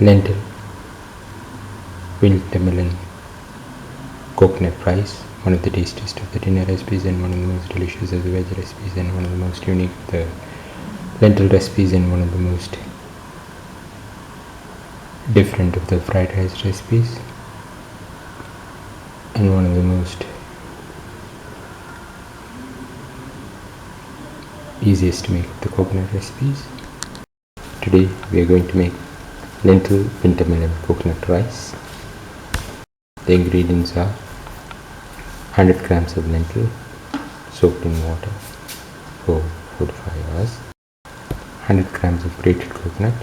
Lentil Winter Melon Coconut Rice, one of the tastiest of the dinner recipes and one of the most delicious of the veg recipes and one of the most unique of the lentil recipes and one of the most different of the fried rice recipes and one of the most easiest to make of the coconut recipes. Today we are going to make lentil winter melon coconut rice. The ingredients are 100 grams of lentil soaked in water for 4 to 5 hours, 100 grams of grated coconut,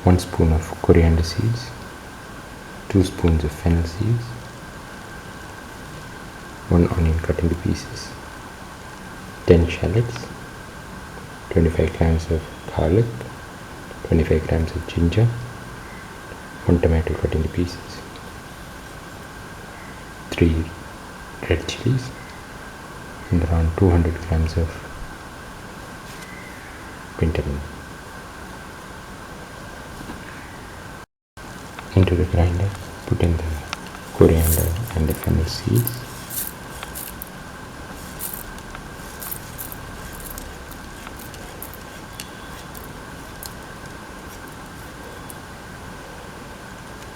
1 spoon of coriander seeds, 2 spoons of fennel seeds, 1 onion cut into pieces, 10 shallots, 25 grams of garlic, 25 grams of ginger, 1 tomato cut into pieces, 3 red chillies, and around 200 grams of winter melon. Into the grinder, put in the coriander and the fennel seeds.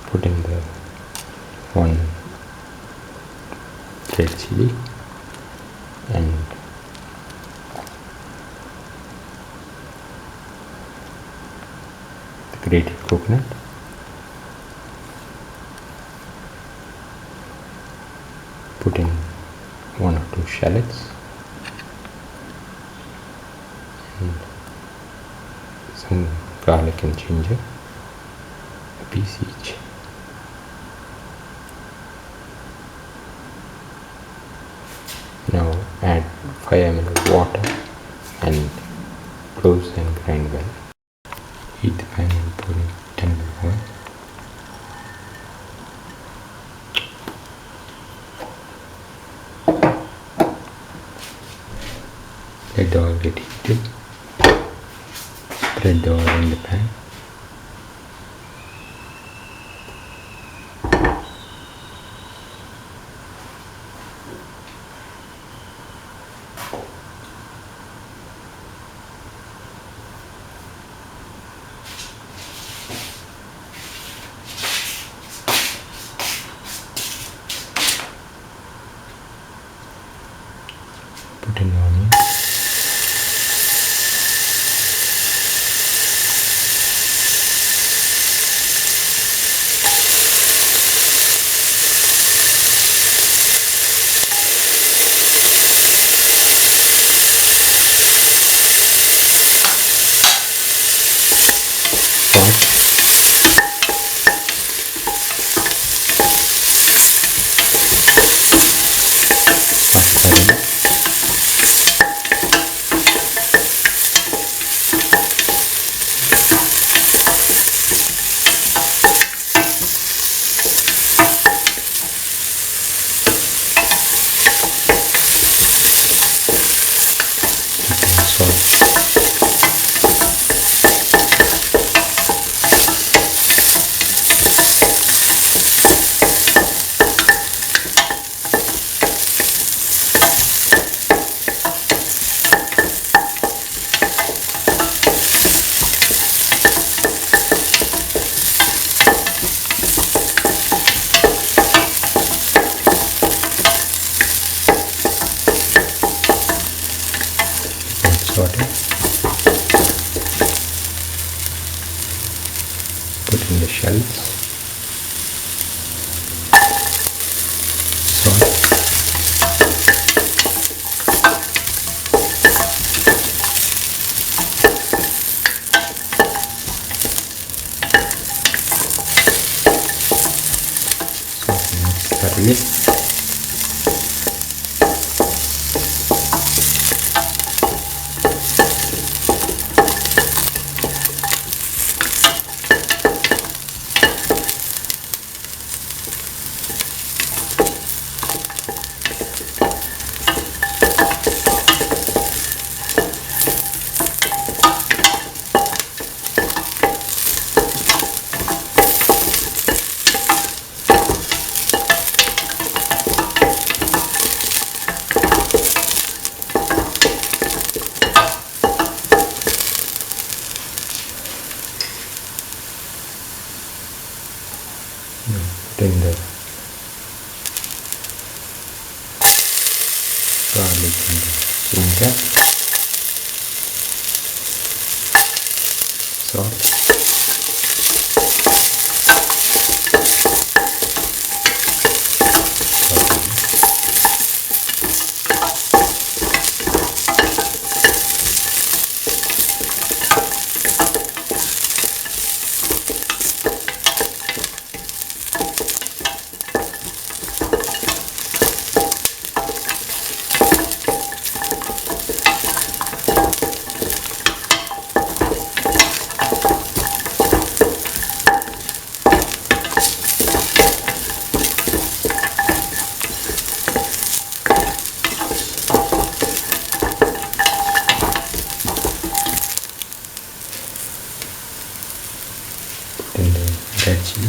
Put in the 1 red chilli and the grated coconut. Put in 1 or 2 shallots and some garlic and ginger, a piece each. Now add 5 ml of water and cloves and grind well. Heat the pan and pour in 10 ml oil. Let the oil get heated. Spread the oil in the pan. Put in the onion. Saute. Put in the shells. Salt. Thoroughly. Put in the garlic and ginger, salt, then the red chili,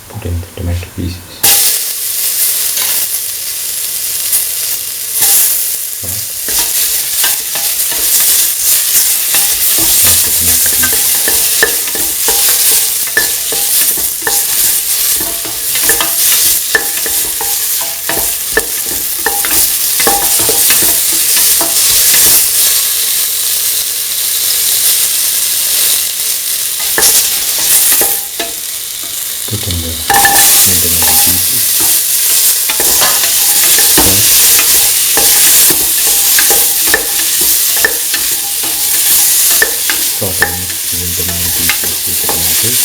put in the tomato pieces, put in the saute with the main pieces with the tomatoes.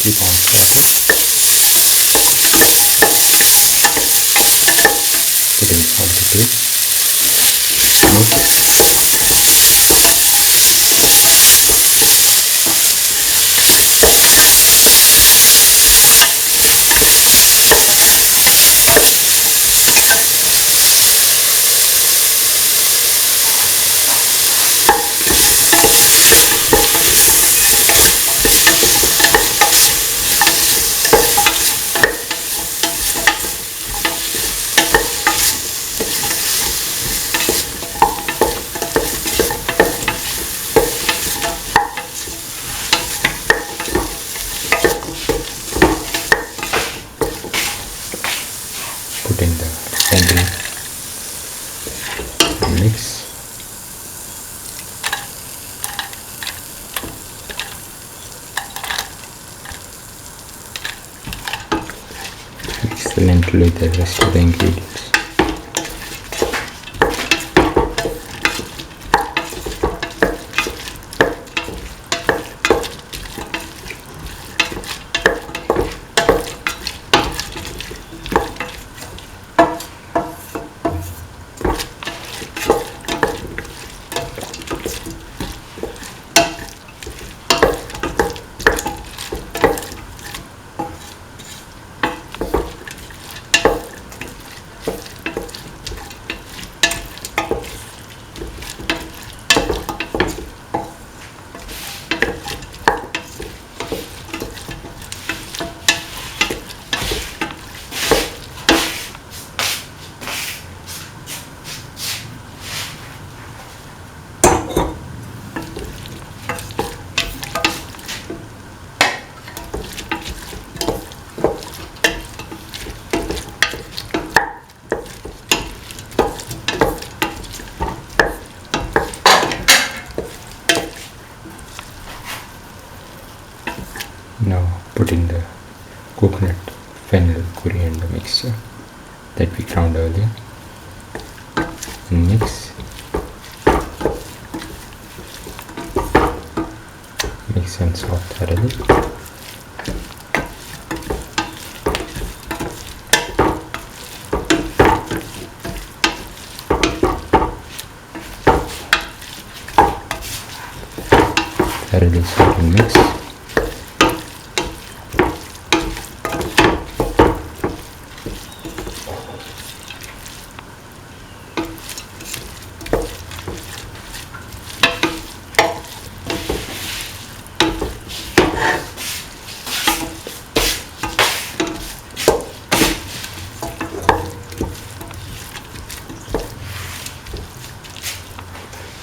Keep on grated. Put in salted too. Smoke it. Put in the fennel, mix. Mix the lentil with the rest of the ingredients. Now put in the coconut, fennel, coriander mixture that we ground earlier, and mix and saute thoroughly. Thoroughly saute and mix.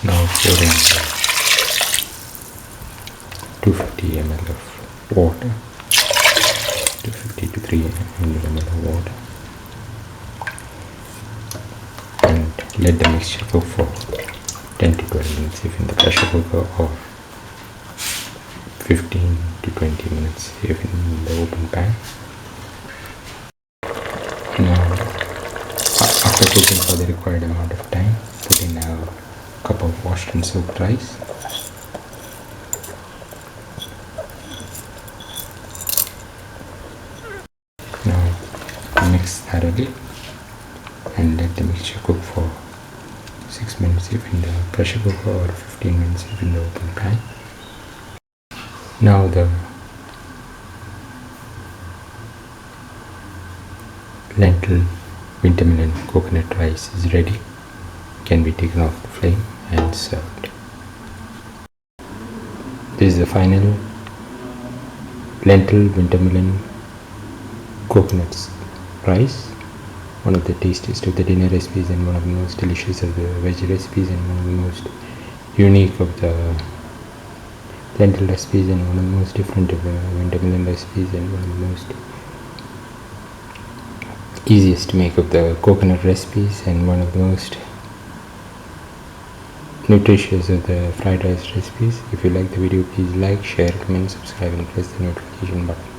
Now pour in 250 ml of water, 250 to 300 ml of water, and let the mixture cook for 10 to 12 minutes if in the pressure cooker, or 15 to 20 minutes if in the open pan. Now, after cooking for the required amount of time, put in a cup of washed and soaked rice. Now mix thoroughly and let the mixture cook for 6 minutes if in the pressure cooker, or 15 minutes if in the open pan. Now the lentil winter melon coconut rice is ready. Can be taken off the flame and served. This is the final lentil winter melon coconut rice, one of the tastiest of the dinner recipes and one of the most delicious of the veggie recipes, and one of the most unique of the lentil recipes, and one of the most different of the winter melon recipes, and one of the most easiest to make of the coconut recipes, and one of the most nutritious of the fried rice recipes. If you like the video, please like, share, comment, subscribe and press the notification button.